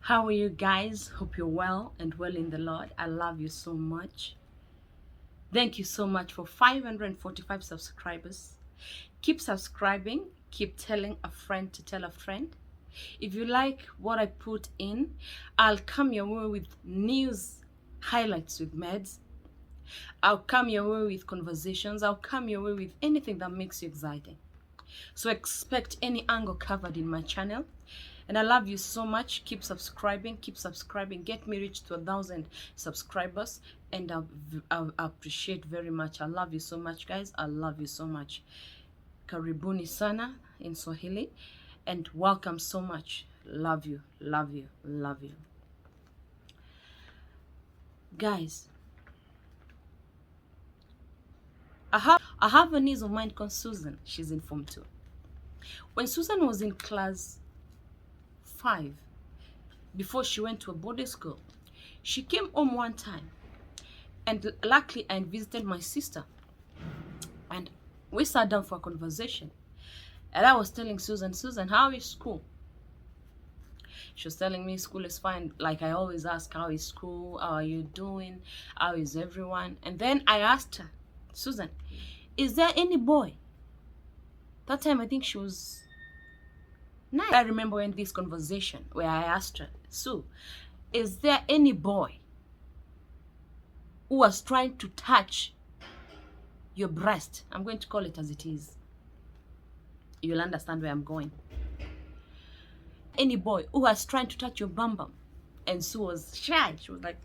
How are you guys? Hope you're well and well in the Lord. I love you so much. Thank you so much for 545 subscribers. Keep subscribing. Keep telling a friend to tell a friend. If you like what I put in, I'll come your way with news highlights with meds. I'll come your way with conversations. I'll come your way with anything that makes you exciting. So expect any angle covered in my channel. And I love you so much. Keep subscribing. Get me reached to 1,000 subscribers. And I appreciate very much. I love you so much, guys. I love you so much. Karibuni sana in Swahili. And welcome so much. Love you, love you, love you. Guys, I have a niece of mine called Susan. She's in Form 2. When Susan was in class 5, before she went to a boarding school, she came home one time, and luckily I visited my sister, and we sat down for a conversation, and I was telling Susan, how is school? She was telling me school is fine. Like I always ask, how is school? How are you doing? How is everyone? And then I asked her, Susan, is there any boy? That time I think she was 9. I remember in this conversation where I asked her, Sue, is there any boy who was trying to touch your breast? I'm going to call it as it is. You'll understand where I'm going. Any boy who was trying to touch your bum bum? And Sue was shy. She was like,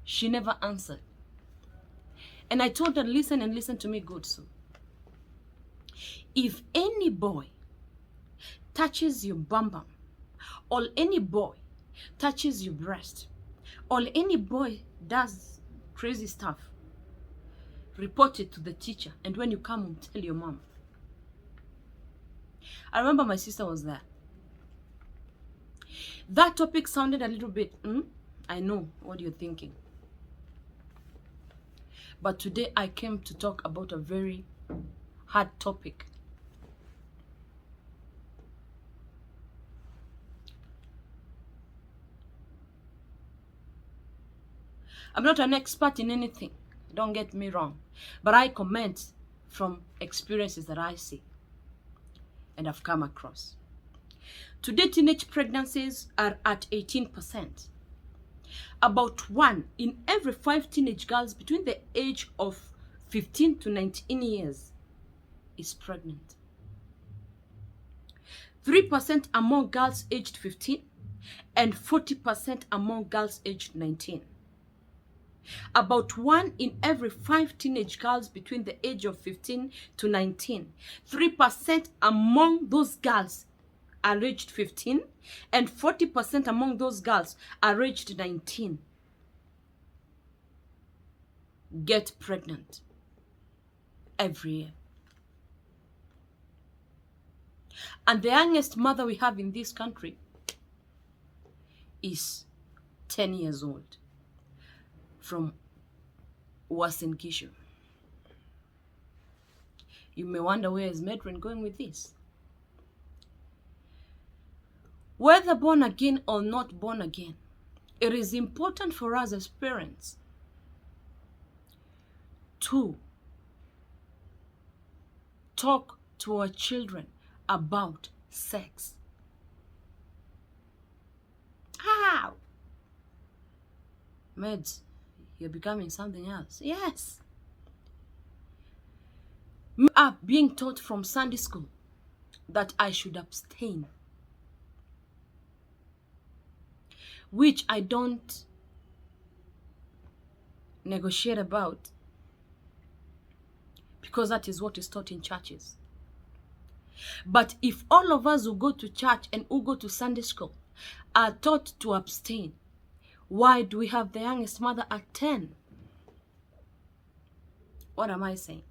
She never answered. And I told her, listen and listen to me good, Sue. If any boy touches your bum bum, or any boy touches your breast, or any boy does crazy stuff, report it to the teacher, and when you come home, tell your mom. I remember my sister was there. That topic sounded a little bit, I know what you're thinking. But today I came to talk about a very hard topic. I'm not an expert in anything, don't get me wrong, but I comment from experiences that I see and have come across. Today, teenage pregnancies are at 18%. About 1 in every 5 teenage girls between the age of 15 to 19 years is pregnant. 3% among girls aged 15 and 40% among girls aged 19. About 1 in every 5 teenage girls between the age of 15 to 19. 3% among those girls are aged 15 and 40% among those girls are aged 19. Get pregnant every year. And the youngest mother we have in this country is 10 years old. From Uasin Gishu. You may wonder, where is Medrin going with this? Whether born again or not born again, it is important for us as parents to talk to our children about sex. How? Meds, you're becoming something else. Yes. Me are being taught from Sunday school that I should abstain, which I don't negotiate about, because that is what is taught in churches. But if all of us who go to church and who go to Sunday school are taught to abstain, why do we have the youngest mother at 10? What am I saying?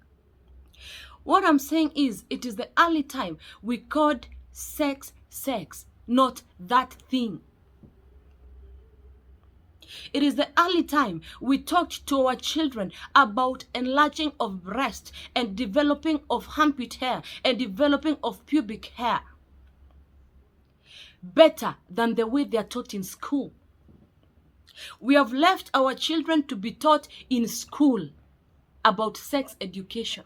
What I'm saying is, it is the early time we called sex, not that thing. It is the early time we talked to our children about enlarging of breast and developing of armpit hair and developing of pubic hair. better than the way they are taught in school. We have left our children to be taught in school about sex education.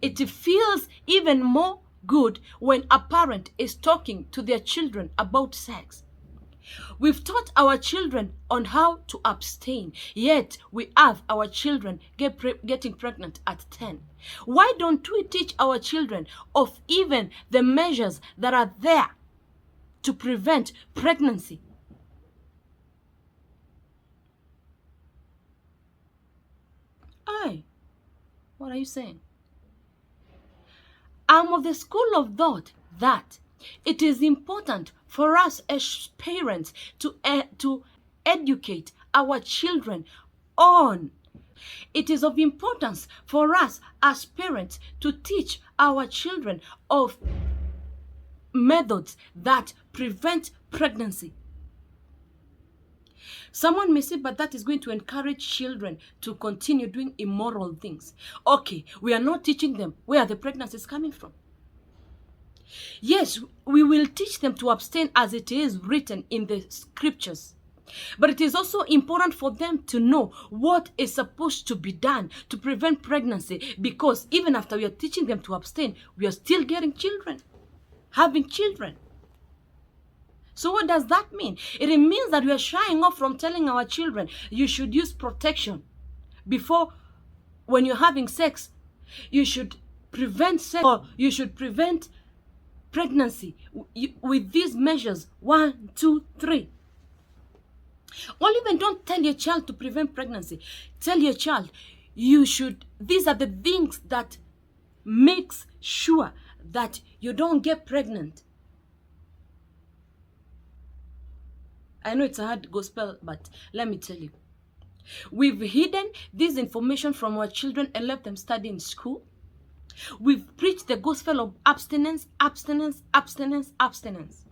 It feels even more good when a parent is talking to their children about sex. We've taught our children on how to abstain, yet we have our children getting pregnant at 10. Why don't we teach our children of even the measures that are there to prevent pregnancy? Aye, what are you saying? I'm of the school of thought that it is important for us as parents to educate our children on. It is of importance for us as parents to teach our children of methods that prevent pregnancy. Someone may say, but that is going to encourage children to continue doing immoral things. Okay, we are not teaching them where the pregnancy is coming from. Yes, we will teach them to abstain as it is written in the scriptures. But it is also important for them to know what is supposed to be done to prevent pregnancy, because even after we are teaching them to abstain, we are still getting children, having children. So what does that mean? It means that we are shying off from telling our children, you should use protection before, when you're having sex, you should prevent sex, or you should prevent pregnancy with these measures, 1, 2, 3. Or even don't tell your child to prevent pregnancy. Tell your child, these are the things that makes sure that you don't get pregnant. I know it's a hard gospel, but let me tell you. We've hidden this information from our children and let them study in school. We've preached the gospel of abstinence, abstinence, abstinence, abstinence.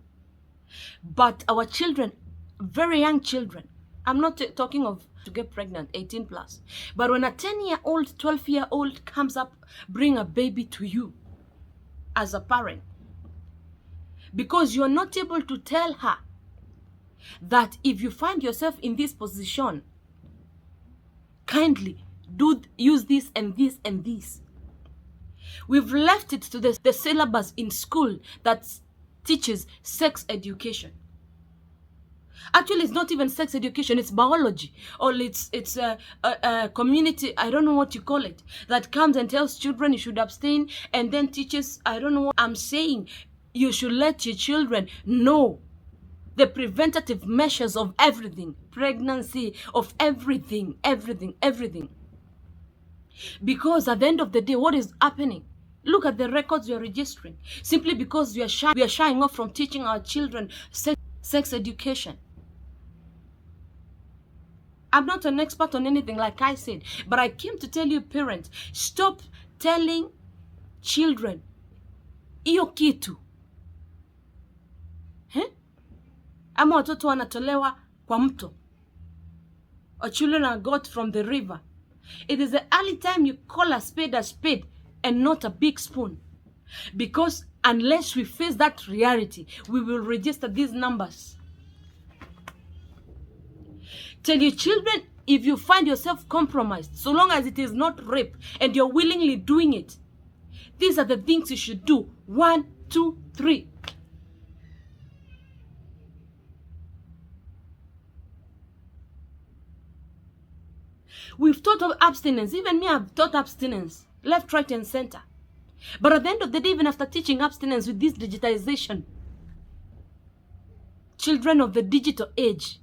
But our children, very young children, I'm not talking of to get pregnant, 18 plus. But when a 10-year-old, 12-year-old comes up, bring a baby to you as a parent, because you're not able to tell her that if you find yourself in this position, kindly use this and this and this. We've left it to the syllabus in school that teaches sex education. Actually, it's not even sex education, it's biology, or it's a community, I don't know what you call it, that comes and tells children you should abstain, and then teaches, I don't know what I'm saying, you should let your children know the preventative measures of everything, pregnancy, of everything. Because at the end of the day, what is happening? Look at the records you're registering. Simply because we are shying off from teaching our children sex education. I'm not an expert on anything, like I said, but I came to tell you, parents, stop telling children iyo kitu. Ama watoto wanatolewa kwa mto, or children are got from the river. It is the early time you call a spade and not a big spoon. Because unless we face that reality, we will register these numbers. Tell your children, if you find yourself compromised, so long as it is not rape and you're willingly doing it, these are the things you should do. 1, 2, 3. We've taught of abstinence. Even me, I've taught abstinence, left, right, and center. But at the end of the day, even after teaching abstinence with this digitization, children of the digital age,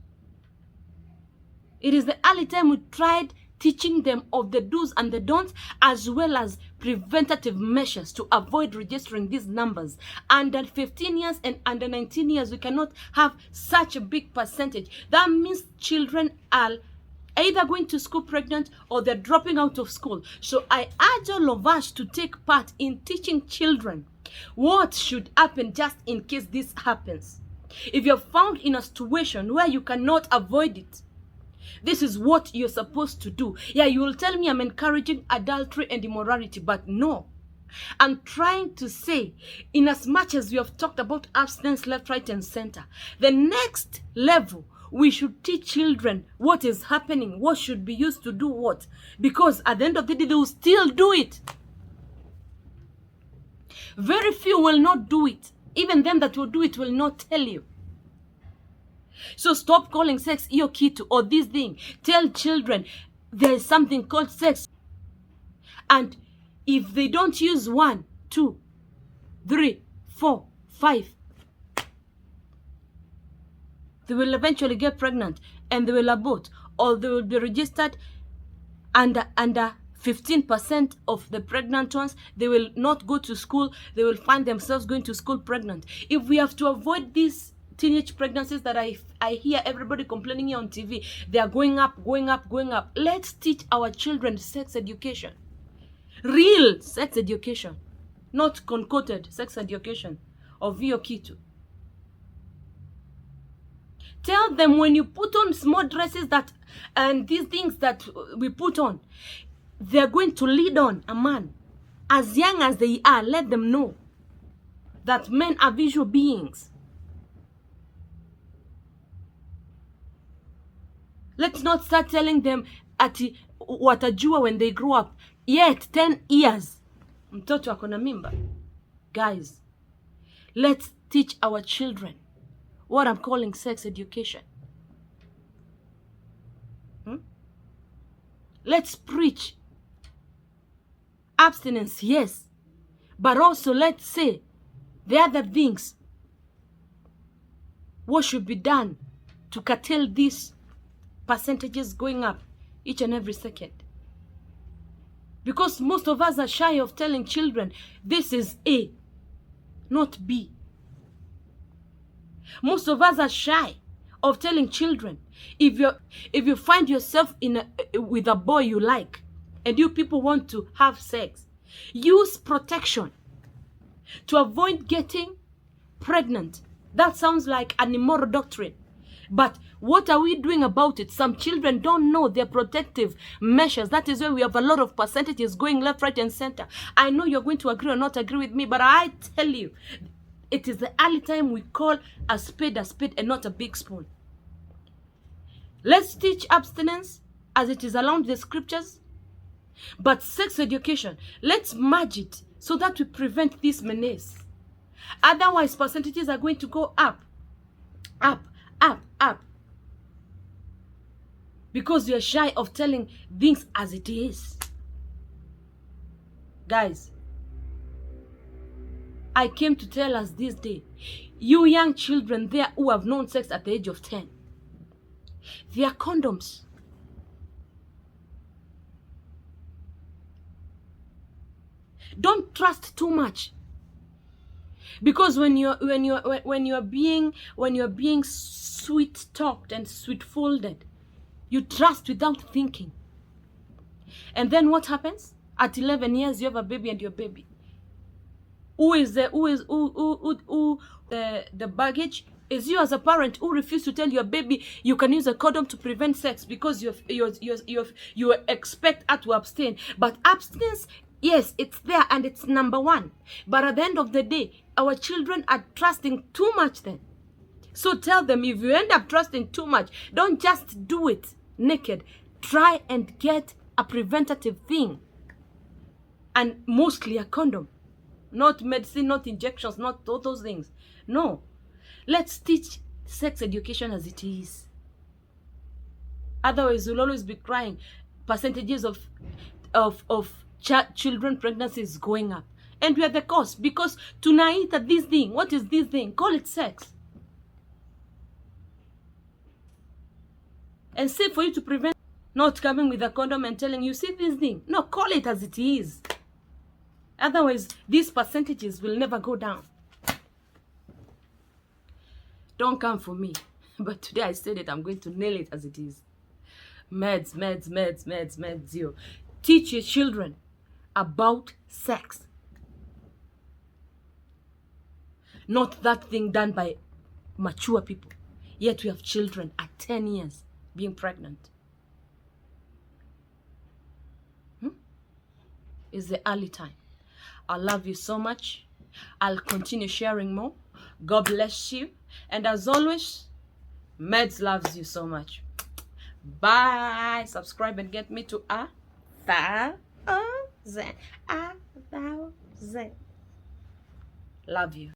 it is the early time we tried teaching them of the do's and the don'ts, as well as preventative measures to avoid registering these numbers. Under 15 years and under 19 years, we cannot have such a big percentage. That means children are either going to school pregnant or they're dropping out of school. So I urge all of us to take part in teaching children what should happen just in case this happens. If you're found in a situation where you cannot avoid it, this is what you're supposed to do. Yeah, you will tell me I'm encouraging adultery and immorality, but no. I'm trying to say, in as much as we have talked about abstinence left, right, and center, the next level, we should teach children what is happening, what should be used to do what. Because at the end of the day, they will still do it. Very few will not do it. Even them that will do it will not tell you. So stop calling sex iyo kitu or this thing. Tell children there is something called sex. And if they don't use 1, 2, 3, 4, 5, they will eventually get pregnant and they will abort, or they will be registered under 15% of the pregnant ones. They will not go to school. They will find themselves going to school pregnant. If we have to avoid these teenage pregnancies that I hear everybody complaining here on TV, they are going up, going up, going up. Let's teach our children sex education. Real sex education, not concocted sex education of hiyo kitu. Tell them when you put on small dresses that and these things that we put on, they're going to lead on a man. As young as they are, let them know that men are visual beings. Let's not start telling them ati watajua when they grow up. Yet 10 years mtoto akona mimba. Guys, let's teach our children what I'm calling sex education. Let's preach abstinence, yes, but also let's say the other things, what should be done to curtail these percentages going up each and every second. Because most of us are shy of telling children this is A, not B. Most of us are shy of telling children, if you find yourself with a boy you like and you people want to have sex, use protection to avoid getting pregnant. That sounds like an immoral doctrine. But what are we doing about it? Some children don't know their protective measures. That is why we have a lot of percentages going left, right, and center. I know you're going to agree or not agree with me, but I tell you, it is the early time we call a spade and not a big spoon. Let's teach abstinence as it is allowed in the scriptures. But sex education, let's merge it so that we prevent this menace. Otherwise, percentages are going to go up, up, up, up. Because you're shy of telling things as it is. Guys, I came to tell us this day, you young children there who have known sex at the age of 10, there are condoms. Don't trust too much. Because when you're being sweet talked and sweet folded, you trust without thinking. And then what happens? At 11 years you have a baby, and your baby, the baggage is you as a parent who refuse to tell your baby you can use a condom to prevent sex because you expect her to abstain. But abstinence, yes, it's there and it's number one. But at the end of the day, our children are trusting too much then. So tell them, if you end up trusting too much, don't just do it naked. Try and get a preventative thing. And mostly a condom. Not medicine, not injections, not all those things. No. Let's teach sex education as it is. Otherwise, we'll always be crying. Percentages of children pregnancies going up. And we are the cause. Because tonight, this thing, what is this thing? Call it sex. And say for you to prevent, not coming with a condom and telling you, see this thing. No, call it as it is. Otherwise, these percentages will never go down. Don't come for me. But today I said it, I'm going to nail it as it is. Meds, zero. Teach your children about sex. Not that thing done by mature people. Yet we have children at 10 years being pregnant. It's the early time. I love you so much. I'll continue sharing more. God bless you. And as always, Meds loves you so much. Bye. Subscribe and get me to 1,000. 1,000. Love you.